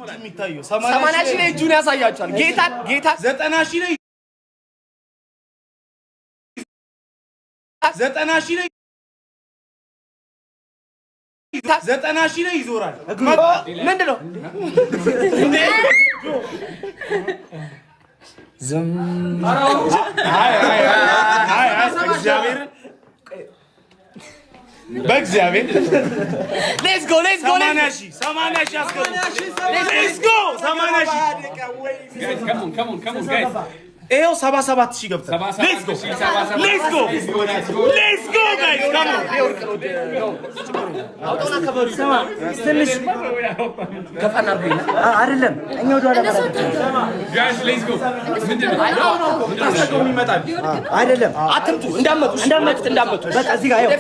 የሚታየው 80 ሺህ ላይ እጁን ያሳያቸዋል። ጌታ 90 ሺህ ላይ 90 ሺህ ላይ 90 ሺህ ላይ ይዞራል። ምንድን ነው ዝም እግዚአብሔር በእግዚአብሔር ሌትስ ጎ 80 ሺህ አስገቡ። ሌትስ ጎ 80 ሺህ Come on, guys. ይኸው 77 ሺህ ገብቷል። ሌትስ ጎ ጋይስ ካም አውጣውና ከበሩ ትንሽ ከፋና አርጉኝ አይደለም እኛ ወደ ኋላ Guys, let's go. አይደለም አትምጡ እንዳመጡ በቃ እዚህ ጋር ይኸው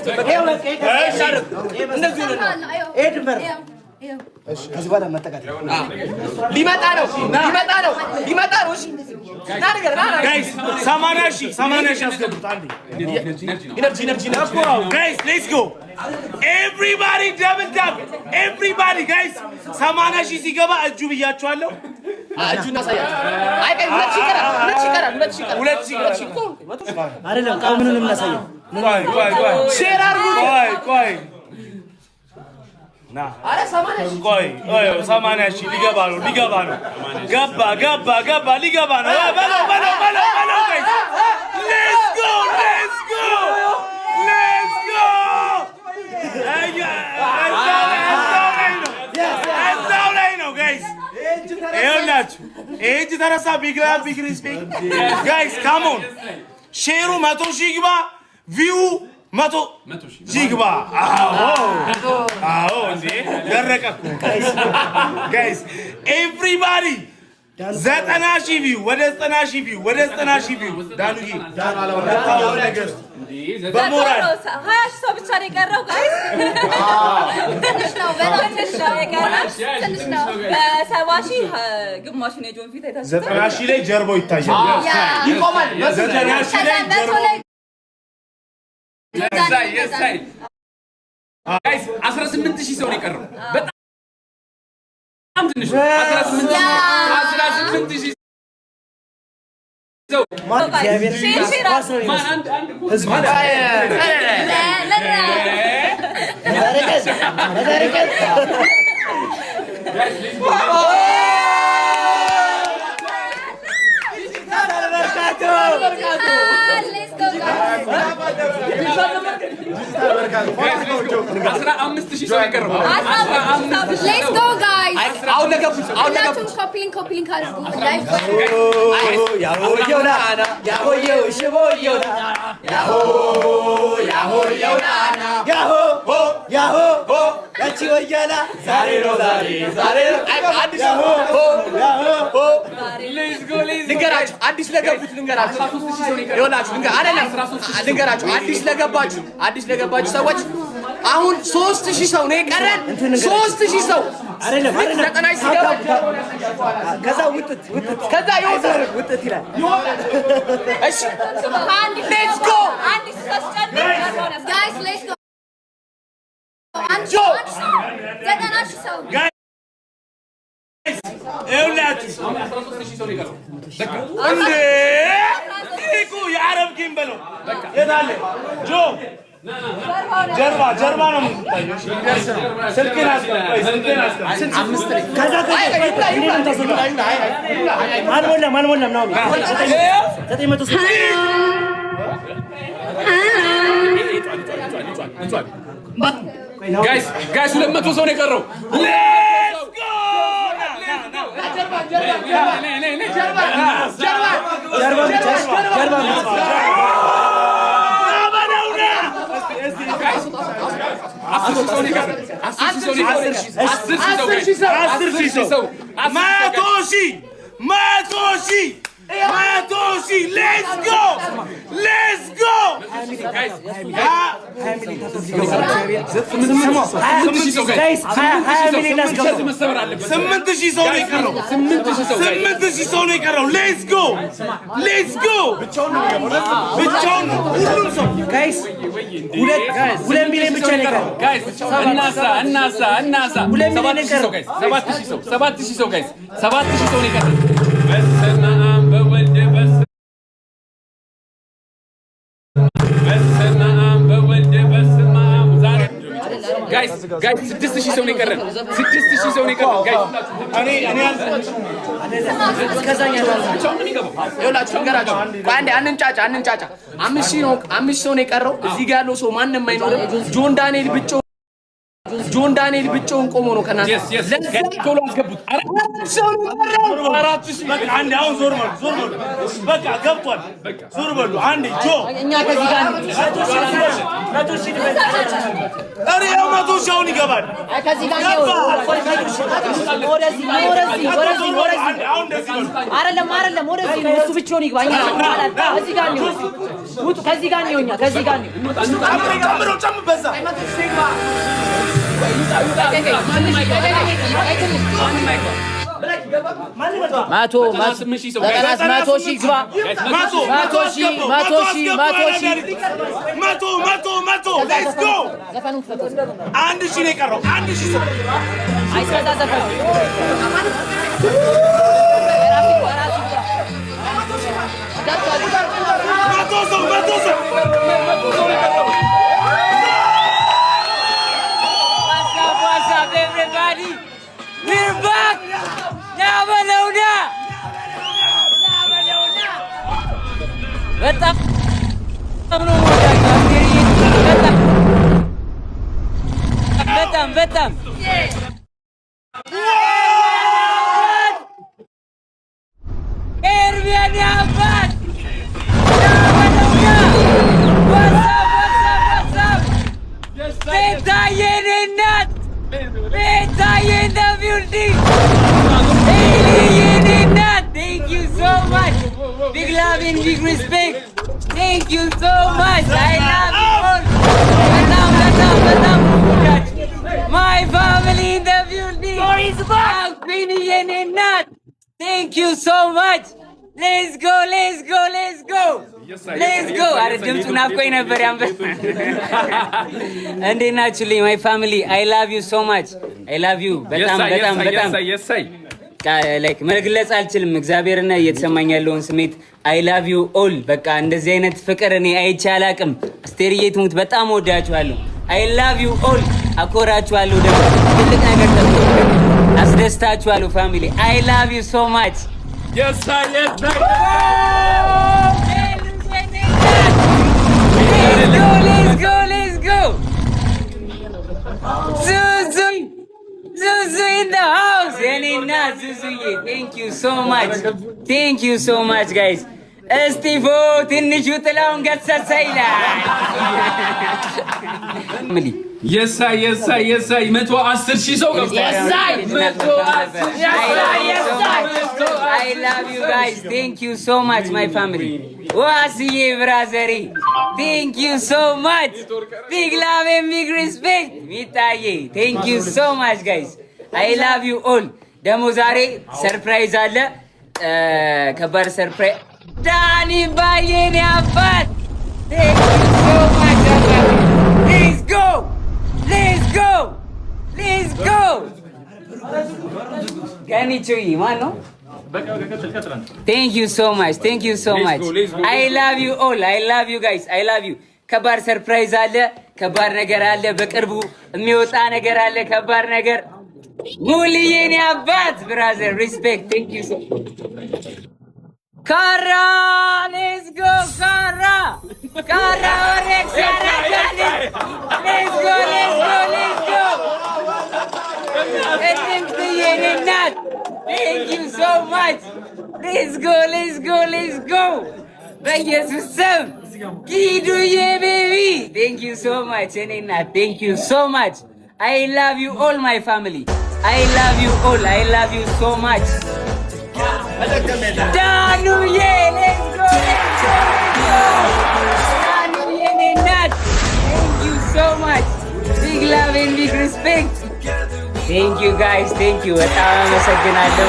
እንደዚህ ነው ድንበር ከዚህ በኋላ መጠቃት ሊመጣ ነው እሺ ጋይስ 80 ሺህ አስገቡት። አንዴ ኢነርጂ ጋይስ ሌትስ ጎ ኤቭሪባዲ ደብል ታፕ ኤቭሪባዲ ጋይስ 80 ሺህ ሲገባ እጁ ብያችኋለሁ። እጁን አሳያችሁ። አይ ቀይ ሁለት ሺህ አይደለም ቃምኑን እናሳየው። ሼር አድርጉ። ቆይ ና አረ 80 ሺህ ቆይ 80 ሺህ ሊገባ ነው ገባ ሊገባ ነው። በለው ጋይስ ሌትስ ጎ እዛው ላይ ነው ጋይስ። ይኸውላችሁ እጅ ተረሳ። ቢግ ሪስፔክት ጋይስ ካም ኦን ሼሩ 100 ሺህ ግባ ቪው 100 ሺህ ግባ። አዎ እንዴ ደረቀ እኮ ጋይስ ኤቭሪባዲ 90 ሺህ ቪው ወደ 90 ሺህ ቪው ዳኑዬ ነገር በሞራል 20 ሺህ ሰው ብቻ ነው የቀረው ጋይስ። ትንሽ ነው የቀረው ትንሽ ነው። በ70 ሺህ ግማሹን የጆን ፊት አይታችኋል። 90 ሺህ ላይ ጀርባው ይታያል ይቆማል። 90 ሺህ ላይ ጀርባው Guys, 18 ሺህ ሰው ነው የቀረው። በጣም ትንሽ 18 ሺህ ሰው Let's go guys. አሁን ለገቡት ኮፒሊንግ አድርጉ። ላይክ ልንገራችሁ አዲስ ለገቡት አዲስ ለገባችሁ ሰዎች አሁን 3000 ሰው ነው የቀረን። 3000 ሰው አይደለም ዘጠናሽ ሲገባ ከዛ ከዛ ይወጣል ይላል። እሺ ሌትስ ጎ guys, let's go. ዘጠና ሺህ ሰው ይኸውላችሁ እንዴ እኮ የአረብ ጌም በለው የት አለ ጆ ጀርባ ነው የምትታየው። ስልክህን አስቀምጥ። ከዛ አልሞላም ነው ጋይስ 200 ሰው ነው የቀረው። 100 ሺህ ሌትስ ጎ ሌትስ ጎ ስምንት ሺህ ሰው ነው የቀረው። 8,000 ሰው ነው የቀረው። ሌትስ ጎ ሌትስ ጎ ብቻውን ሁሉም ሰው ጋይስ 2 ሚሊዮን ብቻ ነው የቀረው። እናሳ 7,000 ሰው ጋይስ 7,000 ሰው ነው የቀረው። በስመ አብ በወልድ በስመ አብ በወልድ በስመ አብ ዛሬ ጋይስ 6,000 ሰው ነው የቀረን። 6,000 ሰው ነው የቀረን ጋይስ። አንዴ አንንጫጫ 5,000 ሰው ነው የቀረው። እዚህ ጋር ያለው ሰው ማንም አይኖርም። ጆን ዳንኤል ብቻውን ቆሞ ነው ከናንተ ቶሎ አስገቡት። በቃ አንዴ አሁን ዞር በሉ በቃ ገብቷል። ዞር በሉ አንዴ ጆ እኛ ከዚህ ጋር ነው 100 ሺህ አሁን ይገባል። ከዚህ ጋር ነው ወደዚህ አይደለም ወደዚህ ነው። እሱ ብቻውን ይግባ። እኛ ከዚህ ጋር ነው ውጡ። ከዚህ ጋር ነው እኛ ከዚህ ጋር ነው ጨምሮ በዛ መቶ ሺህ ግባ። መቶ ሌትስ ጎ 1,000 ነው የቀረው። 1,000 ሰው We're back! Now Malona! በጣም ኤርሚያን ያባት ቤታዬን እናት ቤታዬን in the building. Alien in that. Thank you so much. Big love and big respect. Thank you so much. I love you all. My family in the building. Alien in that. Thank you so much. Let's go. አረ ድምፁ ናፍቆኝ ነበር ያንበ እንዴት ናችሁልኝ? ማይ ፋሚሊ አይ ላቭ ዩ ሶ ማች አይ ላቭ ዩ በጣም ላይክ መግለጽ አልችልም። እግዚአብሔርና እየተሰማኝ ያለውን ስሜት አይ ላቭ ዩ ኦል። በቃ እንደዚህ አይነት ፍቅር እኔ አይቼ አላቅም። አስቴርዬ ትሙት በጣም ወዳችኋለሁ። አይ ላቭ ዩ ኦል። አኮራችኋለሁ። ደግሞ ትልቅ ነገር አስደስታችኋለሁ። ፋሚሊ አይ ላቭ ዩ ሶ ማች Let's go. Zuzu in the house. Yanina Zuzuye. Thank you so much, guys. እስጢፎ ትንሹ ጥላውን ገሰሰይላ የሳይ 110,000 ሰው ገብቷል። I love you guys. Thank you so much, my family. ዋስዬ ብራዘሪ thank you so much. Big love and big respect. ሚታዬ thank you so much, guys. I love you all. ደግሞ ዛሬ ሰርፕራይዝ አለ። ከባድ ሰርፕራይዝ ዳኒ ባየኔ አባት thank you so much. Let's go. Kanichuyi, mano. Thank you so much. Let's go. I love you all. I love you guys. I love you. ከባድ ሰርፕራይዝ አለ። ከባድ ነገር አለ። በቅርቡ የሚወጣ ነገር አለ። ከባድ ነገር ሙልዬኔ አባት ብራዘር ሪስፔክት thank you so ካራ let's go ካራ ወሬክስ ያረጋል let's go እናት thank you so much. let's go በኢየሱስ ስም ኪዱዬ ቤቢ thank you so much እኔ እናት thank you so much. I love you all my family. I love you all. I love you so much. ዳኑዬ ሌትስ ጎ ዳኑዬ የኔ እናት ቴንክ ዩ ሶ ማች ቢግ ላቭ ኤንድ ቢግ ሪስፔክት ቴንክ ዩ ጋይስ ቴንክ ዩ በጣም አመሰግናለሁ።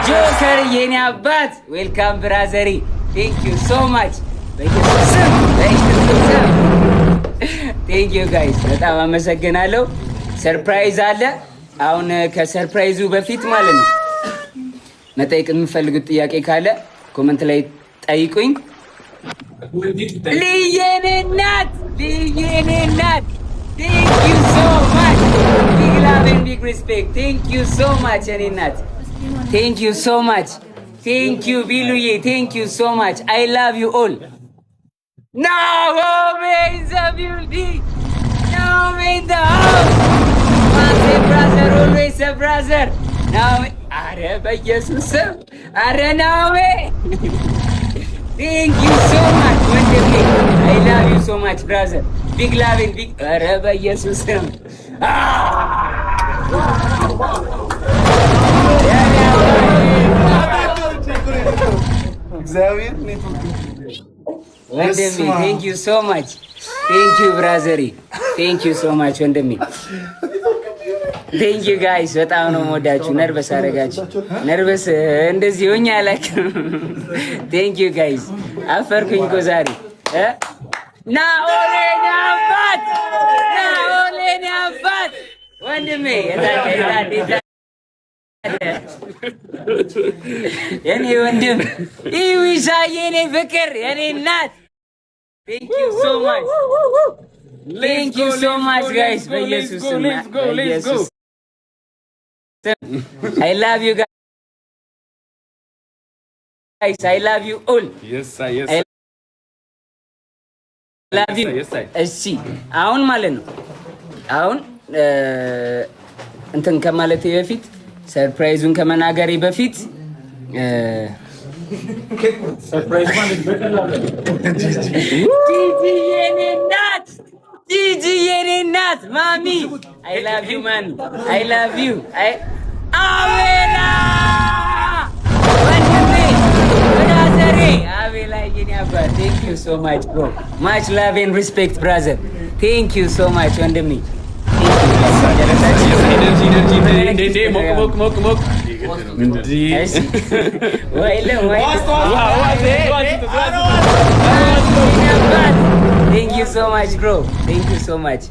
ጆከር የኔ አባት ዌልካም ብራዘሪ ቴንክ ዩ ሶ ማች በኢየሱስ ስም ቴንክ ዩ ጋይስ በጣም አመሰግናለሁ። ሰርፕራይዝ አለ። አሁን ከሰርፕራይዙ በፊት ማለት ነው መጠየቅ የምፈልጉት ጥያቄ ካለ ኮመንት ላይ ጠይቁኝ። ልየኔ እናት ቴንክ ዩ ሶ ማች ቢግ ላቭ ኤንድ ቢግ ሪስፔክት ቴንክ ዩ ሶ ማች የኔ እናት ቴንክ ዩ ሶ ማች ቴንክ ዩ ቢሉዬ ቴንክ ዩ ሶ ማች አይ ላቭ ዩ ኦል ናሆሜ ኢን ዘ ቢልዲንግ ናሆሜ ኢን ዘ ሃውስ ዋንስ ኤ ብራዘር ኦልዌይስ ኤ ብራዘር ናሆሜ አረ በኢየሱስ ስም አረ ናሆሜ ቴንክ ዩ ሶ ማች ወንድሜ አይ ላቭ ዩ ሶ ማች ብራዘር ቢግ ላቭ ኤንድ ቢግ አረ በኢየሱስ ስም እግዚአብሔር ወንድሜ ቴንክ ዩ ሶ ማች ቴንክ ዩ ብራዘሪ ቴንክ ዩ ሶ ማች ወንድሜ ቴንክ ዩ ጋይስ በጣም ነው የምወዳችሁ። ነርቨስ አደረጋችሁ። ነርቨስ እንደዚህ ሆኜ አላውቅም። ቴንክ ዩ ጋይስ አፈርኩኝ እኮ ዛሬ ናኦሌኒ አባት ወንድሜ የኔ ወንድም ኢዊሻዬ የኔ ፍቅር የኔ እናት ቴንክ ዩ ሶ ማች ቴንክ ዩ ሶ ማች ጋይስ በኢየሱስ ስም I love you guys I love you all yes I love you እሺ አሁን ማለት ነው አሁን እንትን ከማለቴ በፊት ሰርፕራይዙን ከመናገሬ በፊት ሰርፕራይዝ ማለት ጂጂ የኔ እናት ማሚ አይ ላቭ ዩ ማሚ አይ ላቭ ዩ አቤላ ወንድሜ ብራዘሬ አቤላ የኔ አባት ቴንክ ዩ ሶ ማች ብሮ ማች ላቭ ኤንድ ሪስፔክት ብራዘር ቴንክ ዩ ሶ ማች ወንድሜ ቴንክ ዩ ሶ ማች ብሮ ቴንክ ዩ ሶ ማች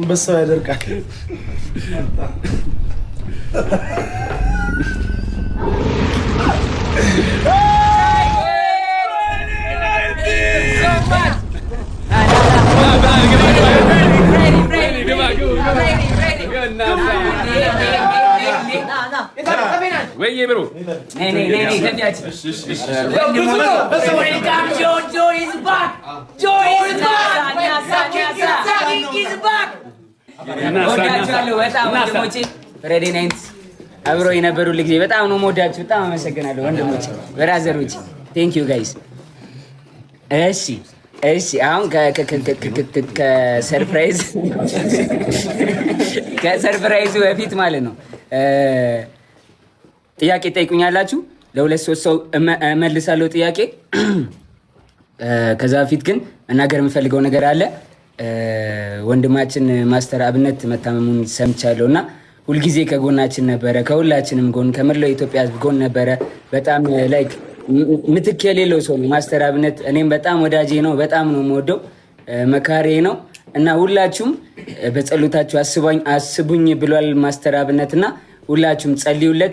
በሰው ያደርቃል። ወይዬ ብሮ አብሮ የነበሩ ጊዜ በጣም ነው የምወዳችሁ። በጣም አመሰግናለሁ ወንድሞቼ፣ ብራዘሮቼ ቴንክ ዩ ጋይስ። እሺ አሁን ከሰርፕራይዙ በፊት ማለት ነው ጥያቄ ጠይቁኛላችሁ። ለሁለት ሶስት ሰው እመልሳለሁ ጥያቄ። ከዛ በፊት ግን መናገር የምፈልገው ነገር አለ። ወንድማችን ማስተር አብነት መታመሙን ሰምቻለሁ እና ሁልጊዜ ከጎናችን ነበረ፣ ከሁላችንም ጎን፣ ከመላው የኢትዮጵያ ሕዝብ ጎን ነበረ። በጣም ላይክ ምትክ የሌለው ሰው ነው ማስተር አብነት። እኔም በጣም ወዳጄ ነው፣ በጣም ነው የምወደው፣ መካሬ ነው እና ሁላችሁም በጸሎታችሁ አስቡኝ ብሏል ማስተር አብነት እና ሁላችሁም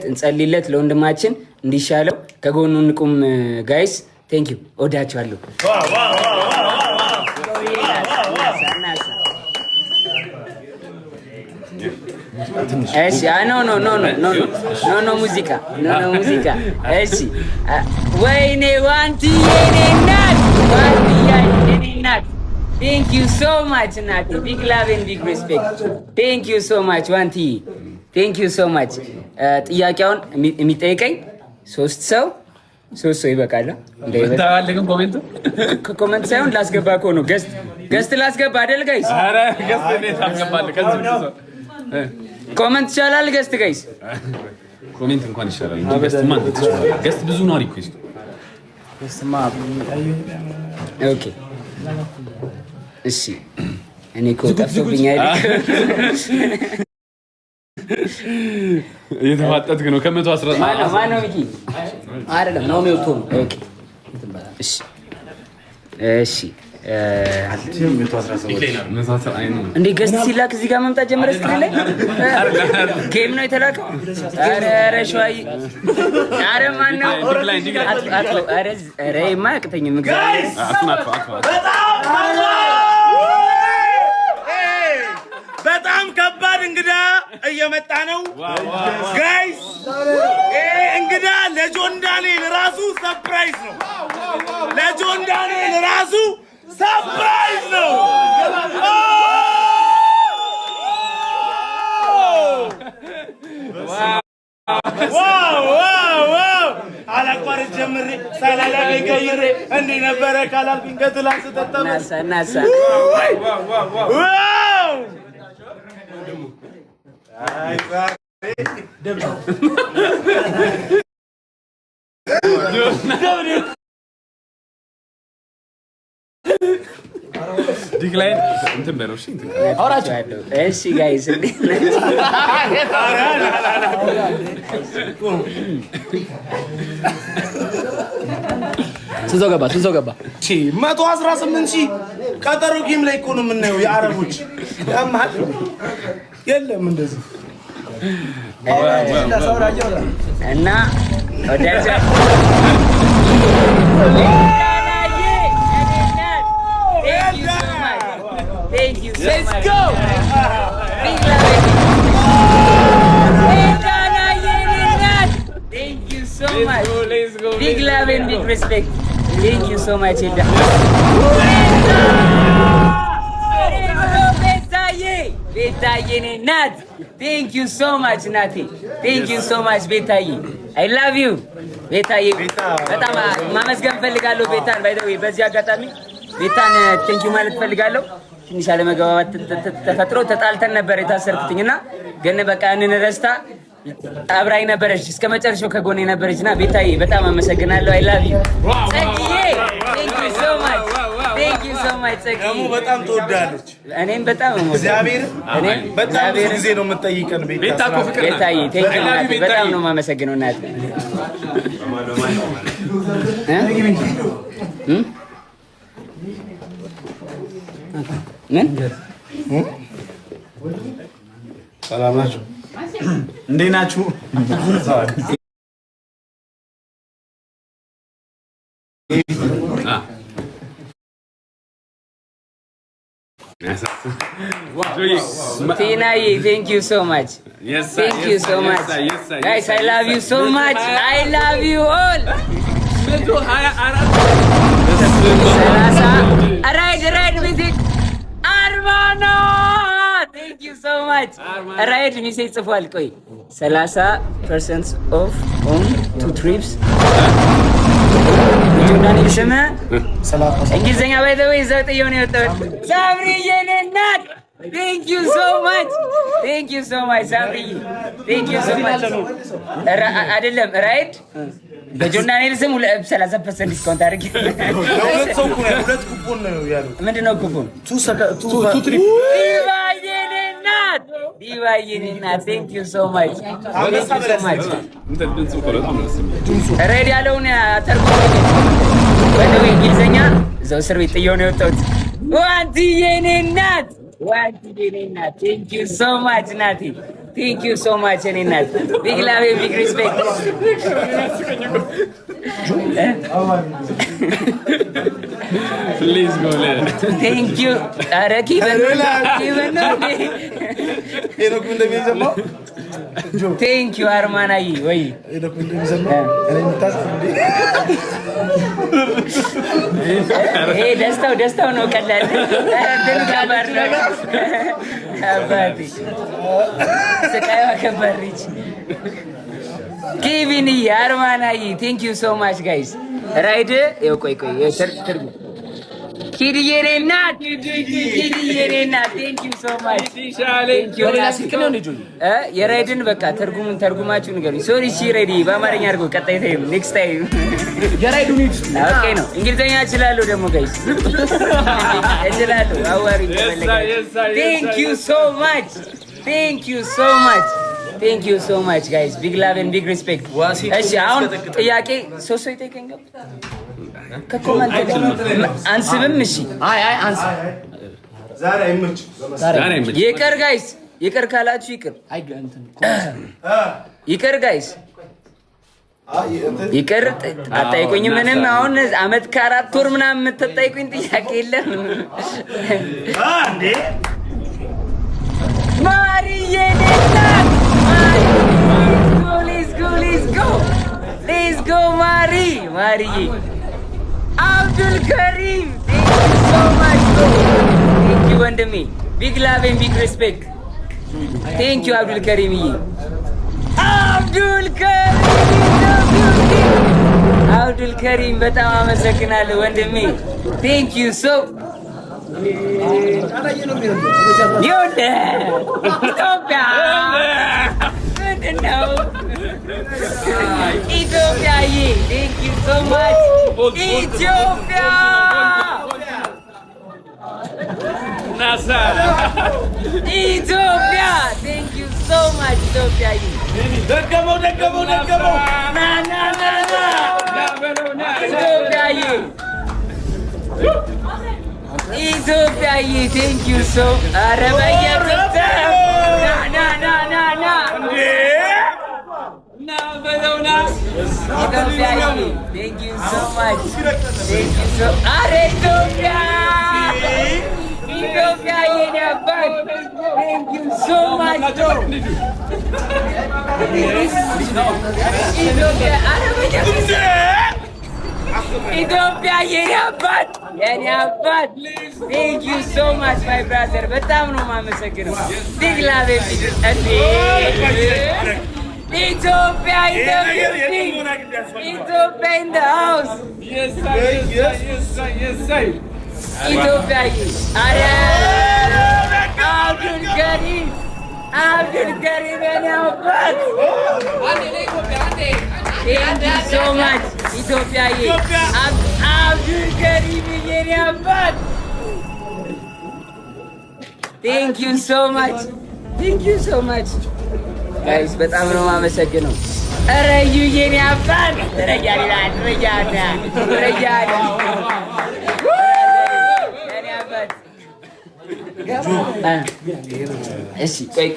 እንጸልይለት ለወንድማችን እንዲሻለው ከጎኑ እንቁም ጋይስ። ቴንክ ዩ ወዳችኋለሁ። እሺ ኖ ሙዚቃ እሺ ወይኔ ዋንትዬ የኔ እናት ቴንክ ዩ ሶ ማች እናቴ ቢግ ላቭ ኤንድ ቢግ ሪስፔክት ቴንክ ዩ ሶ ማች ዋንትዬ ቴንክ ዩ ሶ ማች። ጥያቄውን የሚጠይቀኝ ሶስት ሰው ይበቃል። ኮሜንት ሳይሆን ላስገባ እኮ ነው። ገስት ላስገባ አይደል ጋይስ? ኮሜንት ይቻላል ገስት ጋይስ ኮሜንት እንኳን ይሻላል እንጂ ገስት ማን ትችላል ገስት ብዙ ነው ሪኩዌስት ገስትማ ኦኬ እሺ እኔ ኮታፍብኝ አይደል እየተፋጠጥክ ነው ከ110 ማነው ሚኪ አይደለም ነው ሚውቶ ኦኬ እሺ እሺ እንዴ ገስት ሲላክ እዚህ ጋር መምጣት ጀመረ ስክሪን ላይ ጌም ነው የተላከው አረ ሸዋይ አረ ማን ነው አረ የማያቅተኝ ምግዛት በጣም ከባድ እንግዳ እየመጣ ነው ጋይስ እንግዳ ለጆን ዳንኤል ራሱ ሰርፕራይዝ ነው ለጆን ዳንኤል ራሱ ሰርፕራይዝ ነው ዋው አላቋርጥ ጀምሬ ሳላላ ገይሬ እንዴ ነበረ ካላልኩኝ ከትላንት ተጠጣ ናሳ ዋው አይ ዲክላይን እንትን በለው እሺ እንትን አውራችሁ እሺ ጋይስ ስንት ገባ እሺ 118,000 ቀጠሮ ጌም ላይ እኮ ነው የምናየው የአረቦች ያማል የለም እንደዚህ እና ወዳጃ Thank you so Let's much. go. Big love. Thank you so much. Let's go. Big love and big respect. Thank you so much, Hilda. Betaye Nat. Thank you so much, Nati. Thank you so much, Betaye. I love you. Betaye. በጣም ማመስገን ፈልጋለሁ ቤታን by the way በዚህ አጋጣሚ ቤታን ቴንክ ዩ ማለት ፈልጋለሁ። ትንሽ አለመግባባት ተፈጥሮ ተጣልተን ነበር የታሰርኩትኝና ግን በቃ ያንን ረስታ አብራኝ ነበረች እስከ መጨረሻው ከጎኔ ነበረችና ቤታዬ በጣም አመሰግናለሁ። አይ ላቭ ዩ ጸጊዬ ቴንክ ዩ ሶ ማች ቴንክ ዩ ሶ ማች ጸጊዬ ደግሞ በጣም ትወዳለች። እኔም በጣም እግዚአብሔር እኔም በጣም ብዙ ጊዜ ነው የምጠይቀን ቤታ እኮ ፍቅር ናት። ቤታዬ ቴንክ ዩ ናት በጣም ነው የማመሰግነው ናት ምን ሰላም ናችሁ? እንዴት ናችሁ? Tinayi, thank you so much. Yes, sir. Thank you so much. Guys, I love you so much. I love you all. Right with it. Armano! Thank you so much. Right, me say ጽፏል ቆይ 30% off on 2 trips. ጆናኒ ስም እንግሊዝኛ by the way ዘጥ የሆነ የወጣው ሳምሪ የኔ እናት Thank you so much. Thank you so much, Sabri. Thank you so much. አይደለም ራይድ በጆርናል ስም 30% ዲስካውንት አድርጌ ለሁለት ሰው እኮ ነው ሁለት ኩፖን ነው ያለው። ምንድነው ኩፖን? ቱ ትሪፕ ዲቫይኔና Thank you so much. Thank you so much. እንትን ድምፁ በጣም ነው ስም ሬድ ያለውን ተርጉም በደው እንግሊዝኛ እዛው እስር ቤት ጥየው ነው የወጣሁት። ዋንቲዬኔናት ዋንቲዬኔናት Thank you so much Nati. Thank you so much Nenat. Big love and big respect. Please go there. Thank you. Araki ኤኖክ እንደሚዘማው Thank you አርማናይ ወይ ኤኖክ እንደሚዘማው እኔ ምታስ ይሄ ደስታው ነው ቀላል እንትን ከባድ ነው አባቴ ስቃዩ ከባድሪች ኬቪን አርማናይ Thank you so much guys ራይድ ቆይ ትርጉም ኪድዬ ናት ኪድዬ ናት። ቴንክ ዩ ሶ ማች ቴንክ ዩ የራይድን በቃ ተርጉማችሁ ንገሩኝ። ሶሪ ሲ ሬዲ በአማርኛ አድርገው። ቀጣይ ታይም ኔክስት ታይም የራይዱን ኦኬ ነው። እንግሊዘኛ እችላለሁ ደግሞ ጋይስ እችላለሁ። አዋሪ ቴንክ ዩ ሶ ማች ቴንክ ዩ ሶ ማች ቴንክ ዩ ሶ ማች ጋይስ ቢግ ላቭ ኤንድ ቢግ ሪስፔክት። እሺ አሁን ጥያቄ ሶስት ሰው ይጠይቀኛል ከኮመንት አንስብም። እሺ አይ አንስ ዛሬ አይመች ይቅር ጋይስ ይቅር ካላችሁ ይቅር ይቅር ጋይስ ይቅር አጠይቁኝ። ምንም አሁን አመት ከ4 ወር ምናምን የምትጠይቁኝ ጥያቄ የለም እንዴ ማሪዬ ነናት Let's go, Mari. Abdul Karim. Thank you so much, bro. Thank you, Wandami. Big love and big respect. Thank you, Abdul Karim. Abdul Karim. በጣም አመሰግናለሁ ወንድሜ። Thank you so ኢትዮጵያ ነው ኢትዮጵያዬ ቴንክ ዩ ሶ ማች ኢትዮጵያ ናሳ ኢትዮጵያ ቴንክ ዩ ሶ ማች ኢትዮጵያዬ ደገመው ና ኢትዮጵያዬ ኢትዮጵያዬ ቴንክ ዩ ሶ ኧረ በየቅጽበት ና ኢትዮጵያዬ ቴንክ ዩ ሶ ማች ቴንክ ዩ ሶ ኧረ ኢትዮጵያዬ ነበር ቴንክ ዩ ሶ ማች ኢትዮጵያ የኔ አባት ቴንክ ዩ ሶ ማች ማይ ብራዘር በጣም ነው የማመሰግነው። ቢግ ላቭ ኢትዮጵያ ኢን ዘ ሃውስ ኢትዮጵያ አረ አብዱል ከሪም የኔ አባት ቴንክ ዩ ሶ ማች ኢትዮጵያዬ አብዱል ከሪም የኔ አባት ቴንክ ዩ ሶ ማች ጋይስ በጣም ነው የማመሰግነው። ኧረ እዩ የኔ አባት እሺ ቆይ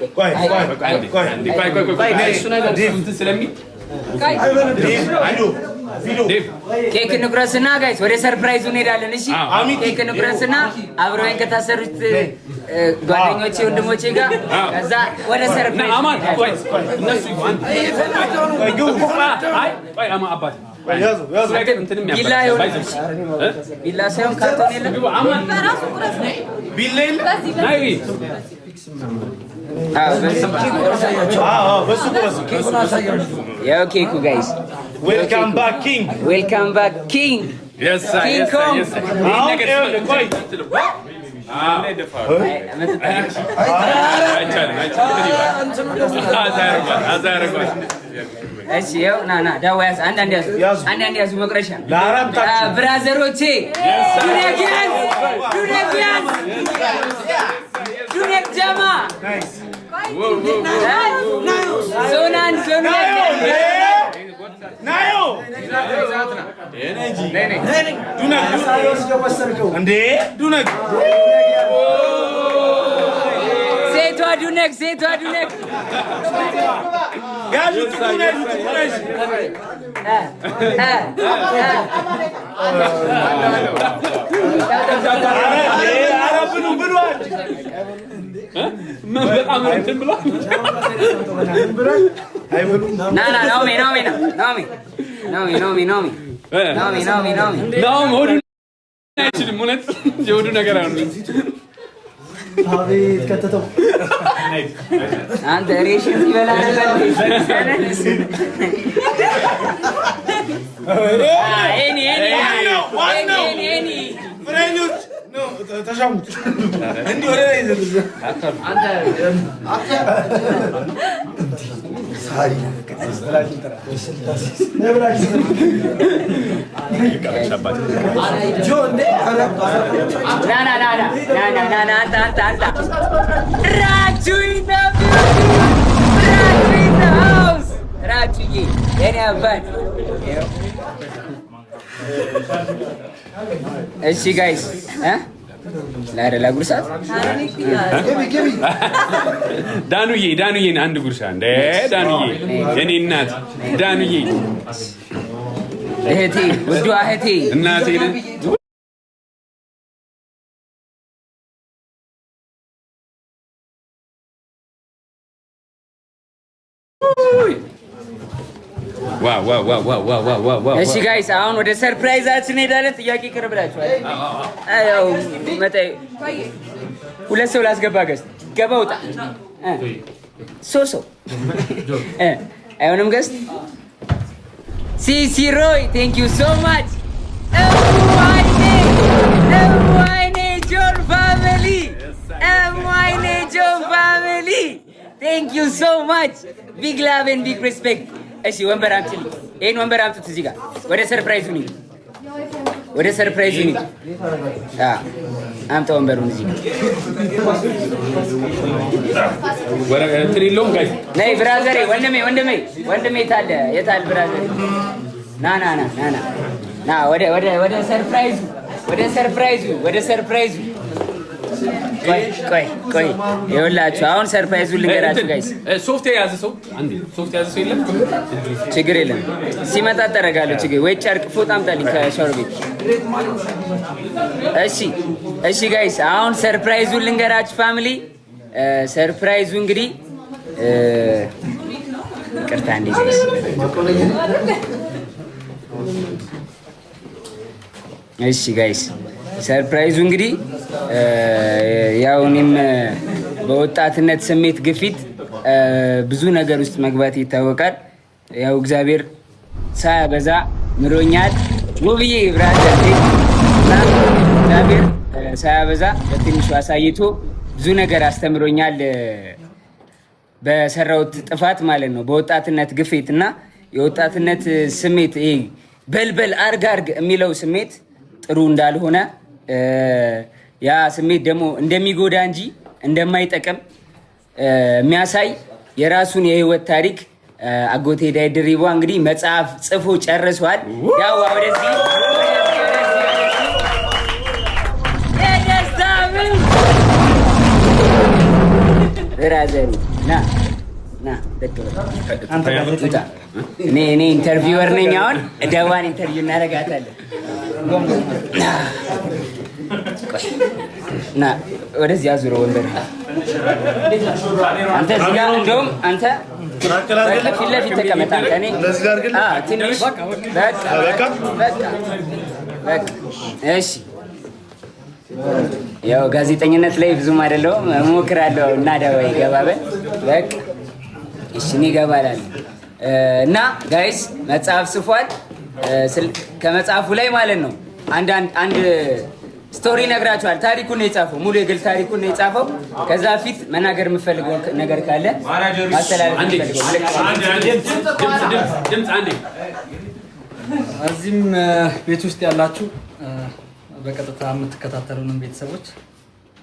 ኬክ እንቁረስና ጋይስ ወደ ሰርፕራይዙ እንሄዳለን። እሺ ኬክ እንቁረስና አብረውኝ ከታሰሩት ጓደኞቼ ወንድሞቼ ጋር ከዛ ወደ ሰርፕራይዝ ቢላ ሳይሆን ካርቶን የለም ያው ኬኩ ጋይስ ዌልካም ባክ ኪንግ ኪንግ ኮንግ እሺ ያው ና ዳዋ ያዝ አንዳንድ ያዙ መቅረሻ ብራዘሮቼ ዱኔክ ጀማ ዞናን ናዮ ዱነክ ሴቷ ዱነክ ያሉት የሆዱ ነገር አቤት ከተተው አንተ ሬሽን ይበላ ነበር። ፍሬኞች ተሻሙት እንዲህ ወደ ላይ ዘልዘ አንተ ሳሪ ስላችን ተራ ነብራችን ጆን ና አንተ ራጁዬ የኔ አባት እሺ ጋይስ ላደላ ጉርሳት ዳኑዬን አንድ ጉርሻ እንደ ዳኑዬ የኔ እናት ዳኑዬ እህቴ ውዷ እህቴ እናቴ እሺ ጋይስ አሁን ወደ ሰርፕራይዛችን ሄዳለን። ጥያቄ ቅርብላችኋል። አዎ መጣይ ሁለት ሰው ላስገባ ገስ ገባ ውጣ ሶሶ አይሆንም ገስ ሲሲ ሮይ ቴንክ ዩ ሶ ማች ኤምዋይኔ ጆን ፋሚሊ ቴንክ ዩ ሶ ማች ቢግ ላቭ ኤንድ ቢግ ሪስፔክት። እሺ ወንበር አምጪልኝ። ይሄን ወንበር አምጡት እዚህ ጋር ወደ ሰርፕራይዙ ነው። አምጣ ወንበሩን እዚህ ጋር ነይ ብራዘሬ ወንድሜ የታለ ብራዘሬ ና ወደ ሰርፕራይዙ ቆይ ይኸውላችሁ አሁን ሰርፕራይዙን ልንገራችሁ ጋይስ። ሶፍት የያዘ ሰው የለም ችግር የለም ሲመጣ ጠረጋለሁ ችግር ወይ ጨርቅ ፎጣ አምጣልኝ ከሻወር ቤት። እሺ ጋይስ አሁን ሰርፕራይዙን ልንገራችሁ ፋሚሊ። ሰርፕራይዙ እንግዲህ ይቅርታ እንዴ ጋይስ እሺ ጋይስ ሰርፕራይዙ እንግዲህ ያው እኔም በወጣትነት ስሜት ግፊት ብዙ ነገር ውስጥ መግባት ይታወቃል። ያው እግዚአብሔር ሳያበዛ ምሮኛል። ውብዬ ብራዘር እግዚአብሔር ሳያበዛ በትንሹ አሳይቶ ብዙ ነገር አስተምሮኛል። በሰራውት ጥፋት ማለት ነው። በወጣትነት ግፊት እና የወጣትነት ስሜት ይሄ በልበል አርግ የሚለው ስሜት ጥሩ እንዳልሆነ ያ ስሜት ደግሞ እንደሚጎዳ እንጂ እንደማይጠቅም የሚያሳይ የራሱን የህይወት ታሪክ አጎቴ ዳይ ድሪባ እንግዲህ መጽሐፍ ጽፎ ጨርሷል። ያው ወደዚህ ብራዘር ና እኔ ኢንተርቪወር ነኝ። አሁን ደዋን ኢንተርቪው እናደርጋታለን። ና ወደዚህ አዙሮ ወንበር አንተ እዚህ ጋር እንደውም አንተ ፊት ለፊት ተቀመጥ። አንተ እኔ ትንሽ በቃ እሺ። ያው ጋዜጠኝነት ላይ ብዙም አይደለሁም እሞክራለሁ እና ደዋ ይገባበል በቃ እሺ እኔ እገባላለሁ እና ጋይስ መጽሐፍ ጽፏል። ከመጽሐፉ ላይ ማለት ነው አንድ ስቶሪ ነግራችኋል። ታሪኩን ነው የጻፈው፣ ሙሉ የግል ታሪኩን ነው የጻፈው። ከዛ ፊት መናገር የምፈልገው ነገር ካለ ማስተላለፍ የምፈልገው እዚህም ቤት ውስጥ ያላችሁ በቀጥታ የምትከታተሉንም ቤተሰቦች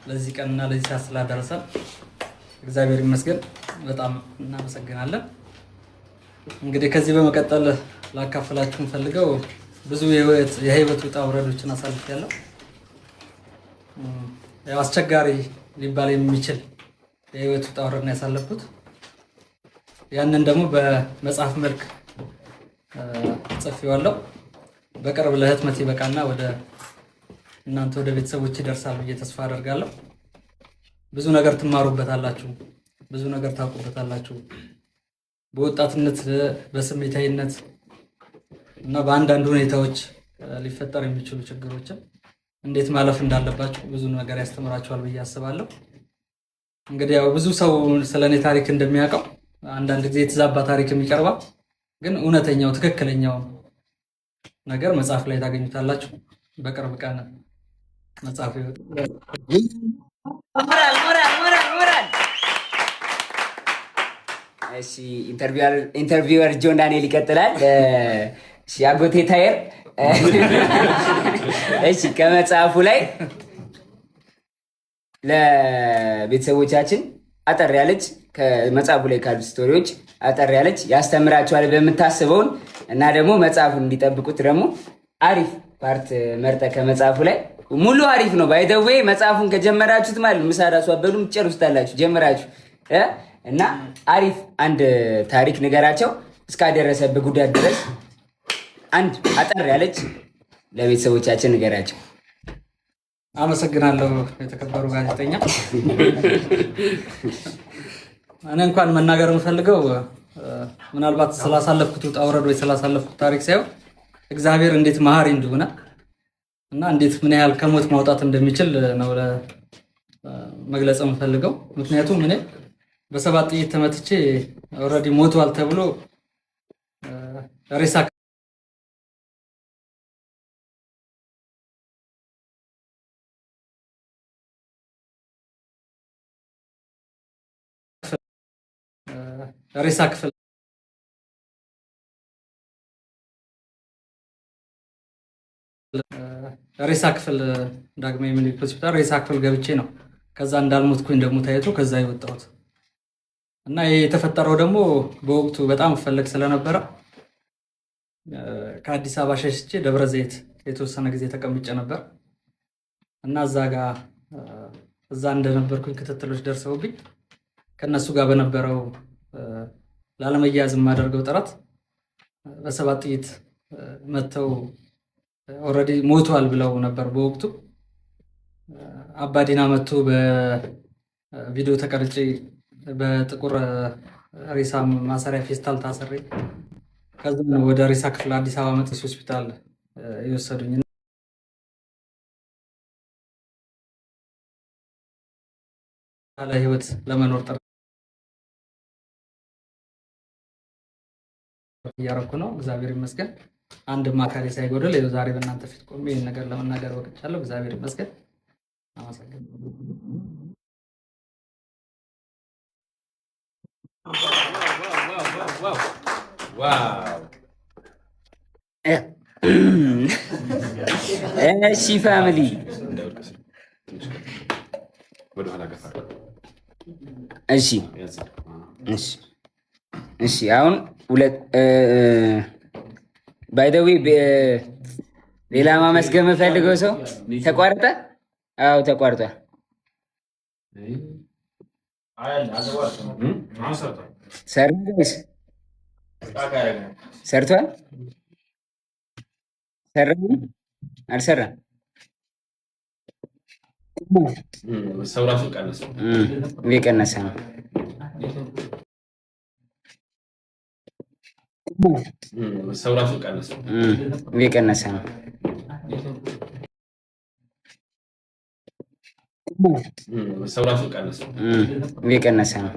ለዚህ ቀንና ለዚህ ሰዓት ስላደረሰን እግዚአብሔር ይመስገን በጣም እናመሰግናለን። እንግዲህ ከዚህ በመቀጠል ላካፍላችሁ ፈልገው ብዙ የህይወት ውጣ ውረዶችን አሳልፌያለሁ። ያው አስቸጋሪ ሊባል የሚችል የህይወት ውጣ ውረድ ነው ያሳለፍኩት። ያንን ደግሞ በመጽሐፍ መልክ ጽፌዋለሁ። በቅርብ ለህትመት ይበቃና ወደ እናንተ ወደ ቤተሰቦች ይደርሳል ብዬ ተስፋ አደርጋለሁ። ብዙ ነገር ትማሩበታላችሁ፣ ብዙ ነገር ታውቁበታላችሁ። በወጣትነት በስሜታዊነት እና በአንዳንድ ሁኔታዎች ሊፈጠር የሚችሉ ችግሮችን እንዴት ማለፍ እንዳለባችሁ ብዙ ነገር ያስተምራችኋል ብዬ አስባለሁ። እንግዲህ ያው ብዙ ሰው ስለኔ ታሪክ እንደሚያውቀው አንዳንድ ጊዜ የተዛባ ታሪክ የሚቀርባል፣ ግን እውነተኛው ትክክለኛው ነገር መጽሐፍ ላይ ታገኙታላችሁ። በቅርብ ቀን መጽሐፍ ሞራል ሞራል ሞራል ሞራል። እሺ ኢንተርቪወር ጆን ዳንኤል ይቀጥላል። እሺ አጎቴ ታየር እሺ ከመጽሐፉ ላይ ለቤተሰቦቻችን አጠር ያለች ከመጽሐፉ ላይ ካሉ ስቶሪዎች አጠር ያለች ያስተምራቸዋል በምታስበውን እና ደግሞ መጽሐፉን እንዲጠብቁት ደግሞ አሪፍ ፓርት መርጠ ከመጽሐፉ ላይ ሙሉ አሪፍ ነው። ባይደዌ መጽሐፉን ከጀመራችሁት ማለት ምሳ ራሱ አበሉም ጨርሱታላችሁ ጀምራችሁ እና አሪፍ አንድ ታሪክ ንገራቸው እስካደረሰበት ጉዳት ድረስ አንድ አጠር ያለች ለቤተሰቦቻችን ንገራቸው። አመሰግናለሁ የተከበሩ ጋዜጠኛ። እኔ እንኳን መናገር የምፈልገው ምናልባት ስላሳለፍኩት ውጣ ውረድ ወይ ስላሳለፍኩት ታሪክ ሳይሆን እግዚአብሔር እንዴት መሀሪ እንደሆነ እና እንዴት ምን ያህል ከሞት ማውጣት እንደሚችል ነው መግለጽ የምፈልገው። ምክንያቱም እኔ በሰባት ጥይት ተመትቼ ኦልሬዲ ሞቷል ተብሎ ሬሳ ክፍል ዳግማዊ ምኒልክ ሆስፒታል ሬሳ ክፍል ገብቼ ነው ከዛ እንዳልሞትኩኝ ደግሞ ታይቶ ከዛ የወጣሁት እና ይሄ የተፈጠረው ደግሞ በወቅቱ በጣም ፈለግ ስለነበረ ከአዲስ አበባ ሸሽቼ ደብረ ዘይት የተወሰነ ጊዜ ተቀምጬ ነበር እና እዛ እንደነበርኩኝ ክትትሎች ደርሰውብኝ ከነሱ ጋር በነበረው ላለመያዝ የማደርገው ጥረት በሰባት ጥይት መተው ኦልሬዲ ሞቷል ብለው ነበር በወቅቱ። አባዲና መቶ በቪዲዮ ተቀርጬ በጥቁር ሬሳ ማሰሪያ ፌስታል ታስሬ ከዛ ወደ ሬሳ ክፍል አዲስ አበባ መጥቶ ሆስፒታል የወሰዱኝ ህይወት ለመኖር ጥረት እያደረኩ ነው። እግዚአብሔር ይመስገን። አንድም አካሌ ሳይጎድል ዛሬ በእናንተ ፊት ቆሜ ይህን ነገር ለመናገር በቅቻለሁ። እግዚአብሔር ይመስገን። አመሰግናለሁ። እሺ ፋሚሊ እሺ አሁን ሁለት ባይ ዘ ዌይ ሌላ ማመስገን የምፈልገው ሰው ተቋርጠ? አዎ ተቋርጧል። ሰርቷል? አልሰራም? እየቀነሰ ነው። እየቀነሰ ነው። እየቀነሰ ነው።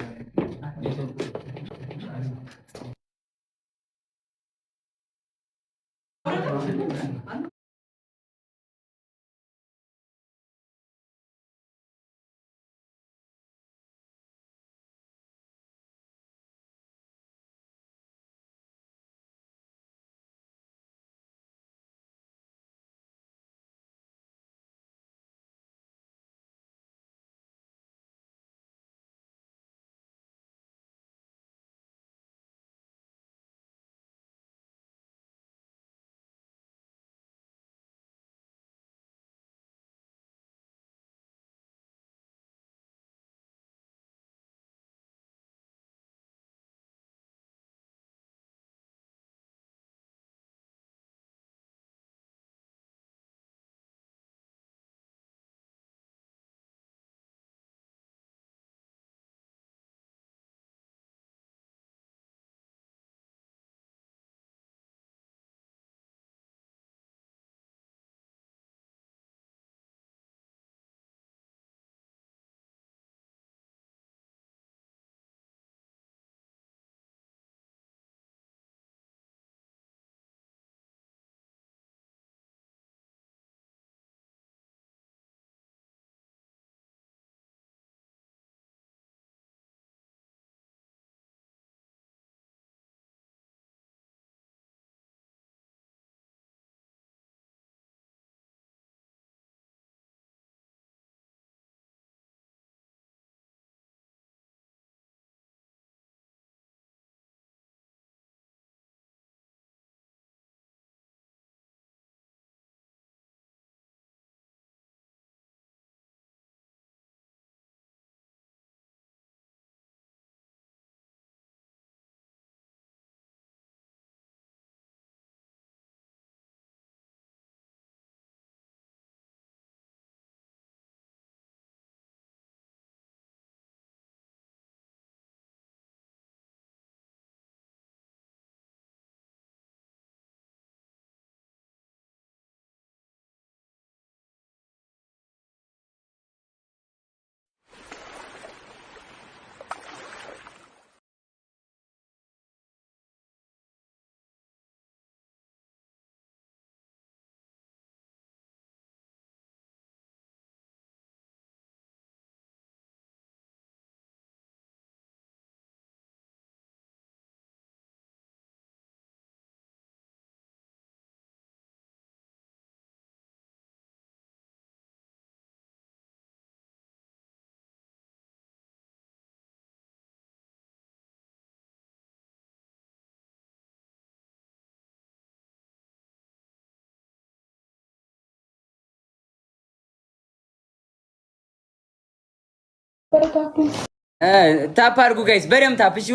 ታፕ አድርጉ ጋይስ፣ በደምብ ታፕ። እሺ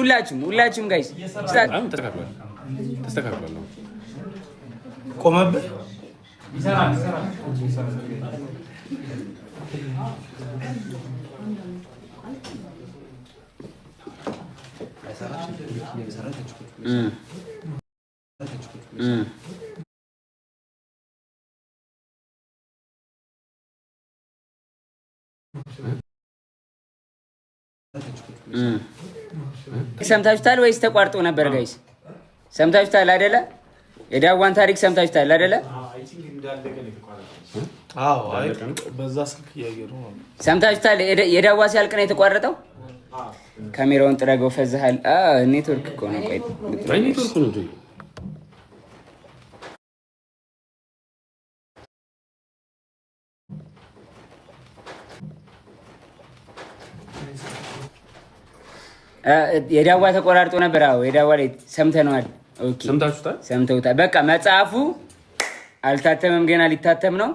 ሁላችሁም ጋይስ ተስተካክሏል። ቆመብህ ሰምታችሁታል ወይስ ተቋርጦ ነበር ጋይስ? ሰምታችሁታል አይደለ? የዳዋን ታሪክ ሰምታችሁታል አይደለ? አዎ አይ በዛ ስልክ እያየሁ ነው። ሰምታችሁታል? የዳዋ ሲያልቅ ነው የተቋረጠው። ካሜራውን ጥረገው ፈዝሃል። ኔትወርክ እኮ ነው። ቆይ ኔትወርክ ነው እንዴ? የዳዋ ተቆራርጦ ነበር። አዎ የዳዋ ላይ ሰምተነዋል። ኦኬ ሰምተውታል። በቃ መጽሐፉ አልታተመም፣ ገና ሊታተም ነው።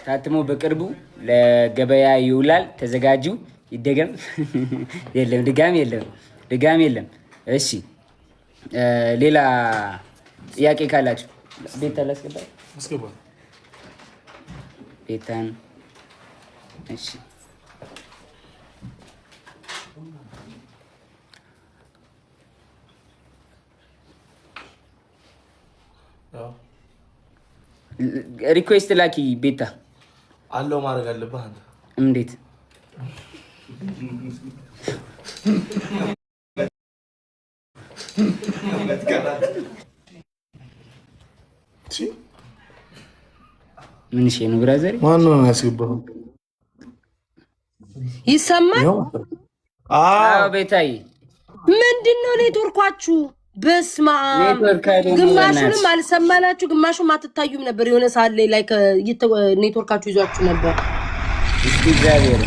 ታትሞ በቅርቡ ለገበያ ይውላል። ተዘጋጁ። ይደገም የለም ድጋሚ የለም። እሺ ሌላ ጥያቄ ካላችሁ ቤታ ላስገባ ቤታን። እሺ ሪኩዌስት ላኪ ቤታ። አለው ማድረግ አለብህ አንተ። እንዴት ምን ሽ ነው ብራዘር? ማን ነው ያስገባው? ይሰማል? አዎ ቤታዬ። ምንድነው ኔትወርካችሁ? በስማ ግማሹንም አልሰማናችሁ፣ ግማሹም አትታዩም ነበር። የሆነ ሰዓት ላይ ላይክ ኔትወርካችሁ ይዟችሁ ነበር። እስኪ እግዚአብሔር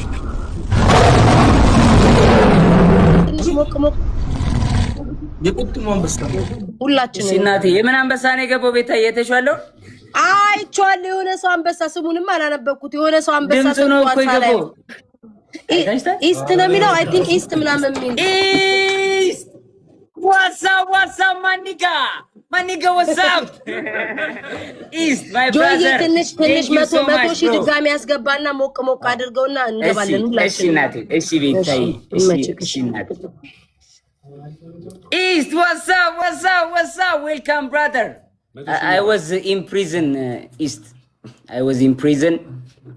ትንሽ ሞቅ የቁጥሙ አንበሳ ሁላችንም። እናቴ የምን አንበሳ ነው የገባው? ቤታዬ የተሻለው አይቼዋለሁ። የሆነ ሰው አንበሳ፣ ስሙንም አላነበብኩት። የሆነ ሰው አንበሳ ድምፁ ነው እኮ የገባው። ኢስት ነው የሚለው። አይ ቲንክ ኢስት ምናምን የሚል ኢስት ዋትሳፕ ማኒጋ ዋትሳፕ ኢስት ማይ ብራዘር። ትንሽ መቶ ሺህ ድጋሚ ያስገባና ሞቅ አድርገውና እንገባለን ሁላችን። እሺ እናቴ፣ እሺ ቤታዬ፣ እሺ እናቴ። ኢስት ዋትሳፕ ዌልካም ብራዘር። I was in prison, East. I was in prison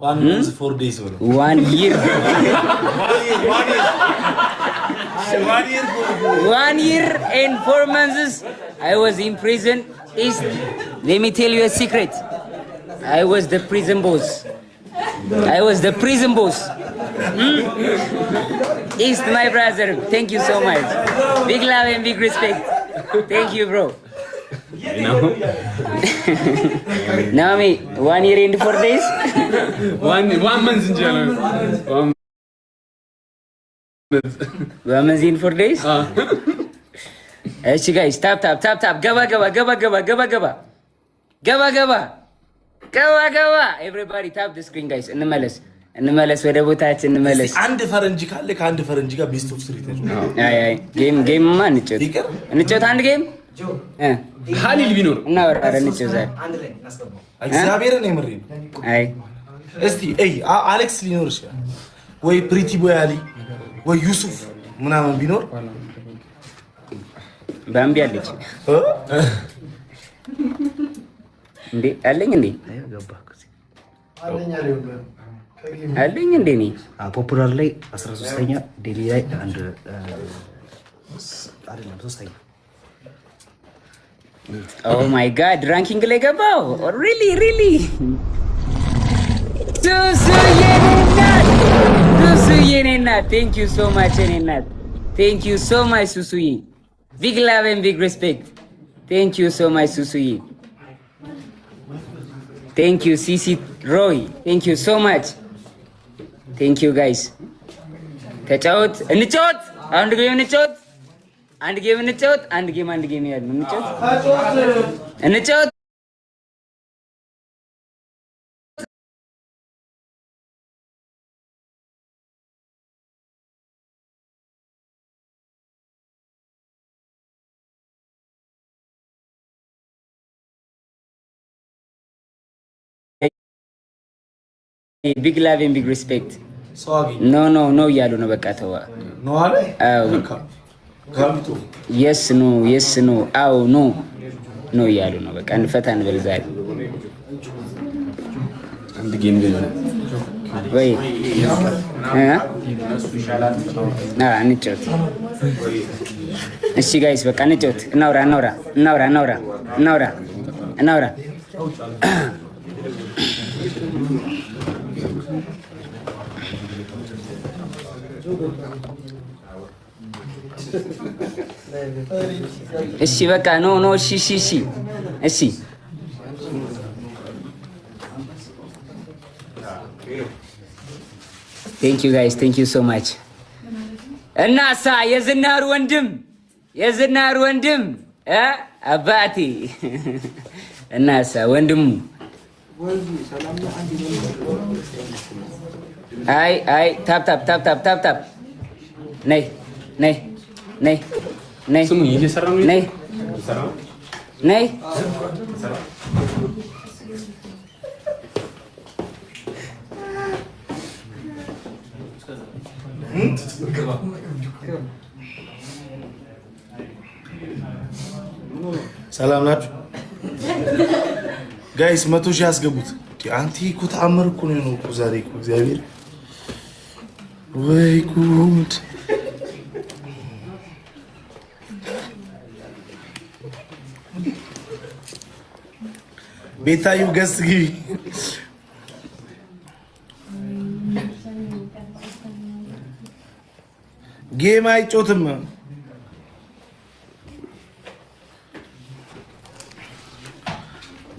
1 month 4 days. 1 year. 1 year and 4 months. I was in prison, East. Let me tell you a secret. I was the prison boss. East, my brother. Thank you so much. Big love and big respect. Thank you, bro. Naomi, 1 year and 4 days. one month in jail. 1 month in 4 days. እሺ ጋይስ ታፕ ገባ ኤቭሪባዲ ታፕ ዘ ስክሪን ጋይስ። እንመለስ ወደ ቦታችን እንመለስ። አንድ ፈረንጅ ካለ ከአንድ ፈረንጅ ጋር ቤስት ኦፍ 3 ተጫወቱ። አይ ጌም ማን እንጫወት አንድ ጌም ሀሊል ቢኖር እና ወራረ እንጫወት ዛሬ እግዚአብሔርን የምሬን። አይ እስቲ አሌክስ ሊኖር ይችላል ወይ ፕሪቲ ቦይ አሊ ወይ ዩሱፍ ምናምን ቢኖር ባምቢ አለች እንዴ? አለኝ እንዴ? አለኝ እንዴ? እኔ ፖፑላር ላይ 13ኛ ዴሊ ላይ አንድ አይደለም 3ኛ። ኦ ማይ ጋድ ራንኪንግ ላይ ገባው። ሪሊ ሱሱዬ ናት። ቴንክ ዩ ሶ ማች እኔ ናት። ቴንክ ዩ ሶ ማች ሱሱዬ። ቢግ ላቭ ኤንድ ቢግ ሪስፔክት። ቴንክ ዩ ሶ ማች ሱሱዬ። ቴንክ ዩ ሲሲ ሮይ። ቴንክ ዩ ሶ ማች። ቴንክ ዩ ጋይስ። እንጫወት። አንድ ጌም እንጫወት። አንድ ጌም ያለ እንጫወት። ቢግ ላቭ ኤንድ ቢግ ሪስፔክት። ኖ እያሉ ነው። በቃ ተዋ። የስ ኖ አዎ ኖ እያሉ ነው። በቃ እንፈታ እንበል ዛሬ አንድ ጌም ወይ እንጫወት። እሺ ጋይስ በቃ እንጫወት። እናውራ እሺ በቃ ኖ እሺ ቴንክ ዩ ጋይስ ቴንክ ዩ ሶ ማች። እናሳ የዝናሩ ወንድም አባቴ እናሳ ወንድሙ አይ ታፕ ነይ ስሙ እየሰራ ነው። ነይ ሰላም ናችሁ ጋይስ? 100 ሺህ ያስገቡት። አንቲ እኮ ተአምር እኮ ነው እኮ ዛሬ እኮ እግዚአብሔር ወይ ጉድ! ቤታዩ ገስ ግቢ።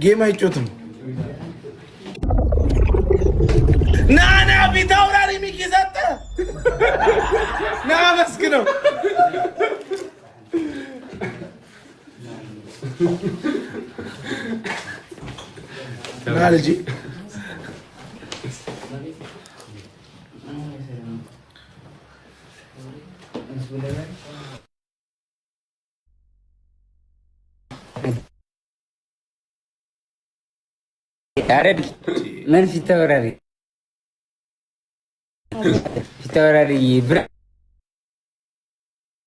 ጌም አይጮትም። ና ፊት አውራሪ ሚኪ ሰጠ። ና መስግነው። ና ልጅ አረድ ምን ፊት አውራሪ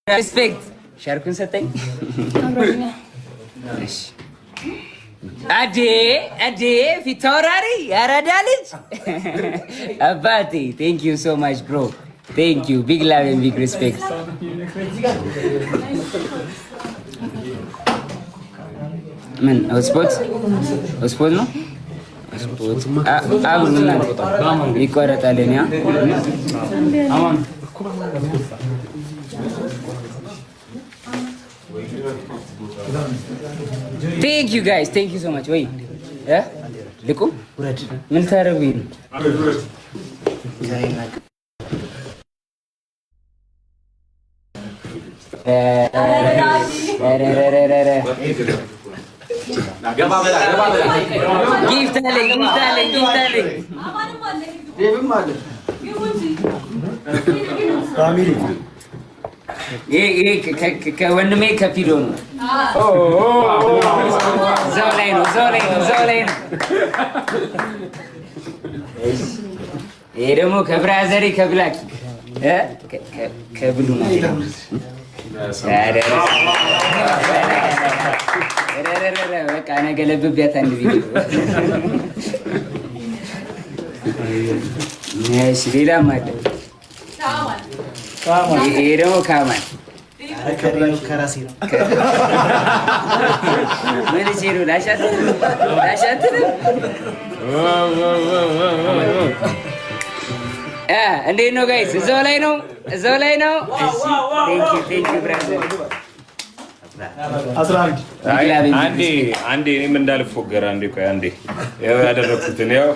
ሪስፔክት ሻርኩን ሰጠኝ። አዴ ፊት አውራሪ ያረዳ ልጅ አባቴ ቴንክ ዩ ሶ ማች ብሮ ቴንክ ዩ ቢግ ላቭ ኤንድ ቢግ ሪስፔክት። ምን ሆትስፖት ነው? ይቆረጣል። ቴንክ ዩ ጋይስ ቴንክ ዩ ሶ ማች። ወይ ልቁም ምን ታረጉኝ ነው? ጊፍት አለኝ ከወንድሜ ከፊዶ ነው። እዛው ላይ ነው። ይሄ ደግሞ ከብራዘሪ ከብላኪ ከብሉ ነው። በቃ ነገ ለብቢያት አንድ ቪዲዮ። እሺ ሌላም አለ። ይሄ ደግሞ ካማን ምን ሲሉ ላሻትንም እንዴት ነው ጋይስ? እዛው ላይ ነው። ቴንክ ዩ ብራዘር። አንዴ እኔም እንዳልፎገር አንዴ ያው ያደረኩትን ያው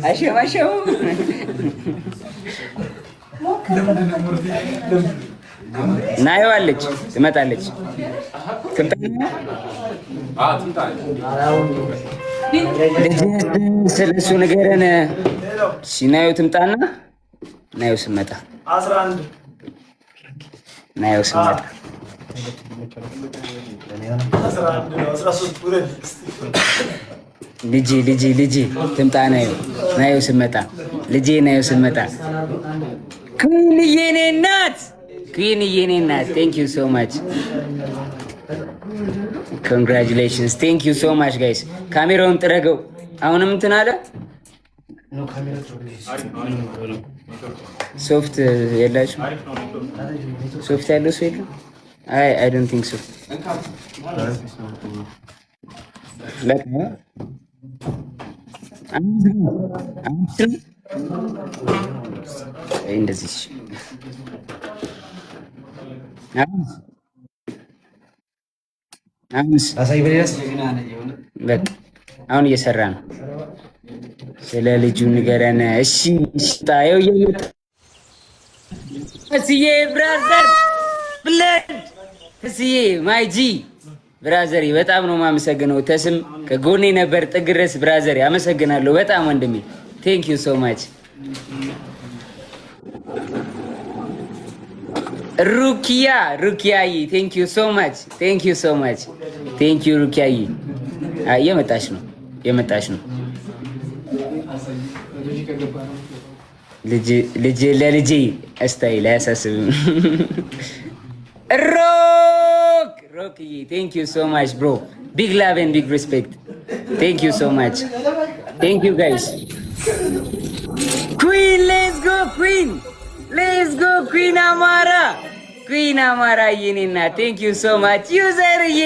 አሸማሸሙ ናየዋለች፣ ትመጣለች። ስለሱ ንገረን። ናየው ትምጣና ናየው ስመጣ ልጄ ትምጣ ናየው ስመጣ ልጄ ናየው ስመጣ ኩንዬ የኔ እናት ቴንክ ዩ ሶ ማች ኮንግራቹሌሽንስ ቴንክ ዩ ሶ ማች ጋይስ። ካሜራውን ጥረገው። አሁንም እንትን አለ ሶፍት የላችሁ? ሶፍት ያለው ሰው የለም? አይ ዶንት ቲንክ ሶ። እንደዚህ አሁን እየሰራ ነው። ስለ ልጁ ንገረን እሺ። ታየው እየመጣ እስዬ ብራዘር ብለድ እስዬ ማይ ጂ ብራዘር በጣም ነው የማመሰግነው። ተስም ከጎኔ ነበር ጥግ ድረስ ብራዘር፣ አመሰግናለሁ በጣም ወንድሜ። ቴንክ ዩ ሶ ማች ሩኪያዬ ቴንክ ዩ ሶ ማች ቴንክ ዩ ሶ ማች ቴንክ ዩ ሩኪያዬ። እየመጣች ነው ለልጄ እስታይል አያሳስብም። ሮክዬ ቴንክ ዩ ሶ ማች ብሮ። ቢግ ላቭ ኤንድ ቢግ ሪስፔክት ቴንክ ዩ ሶ ማች ቴንክ ዩ ጋይስ። ኩዊን ሌትስ ጎ ኩዊን አማራ የኔና ቴንክ ዩ ሶ ማች ዩዘርዬ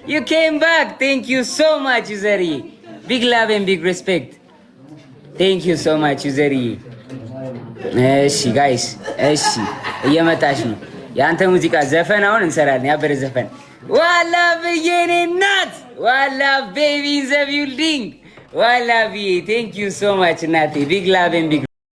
ዩ ኬም ባክ ቴንክ ዩ ሶ ማች ዩዘርዬ። ቢግ ላቭ ኤንድ ቢግ ሪስፔክት ቴንክ ዩ ሶ ማች ዩዘርዬ። እሺ ጋይስ እሺ እየመጣች ነው። የአንተ ሙዚቃ ዘፈን አሁን እንሰራለን። ያበረ ዘፈን ዋላ ብዬኔ እናት ዋላ ቤቢ ዘ ቢልዲንግ ዋላ ብዬ ቴንክ ዩ ሶ ማች እናቴ። ቢግ ላቭ ኤንድ ቢግ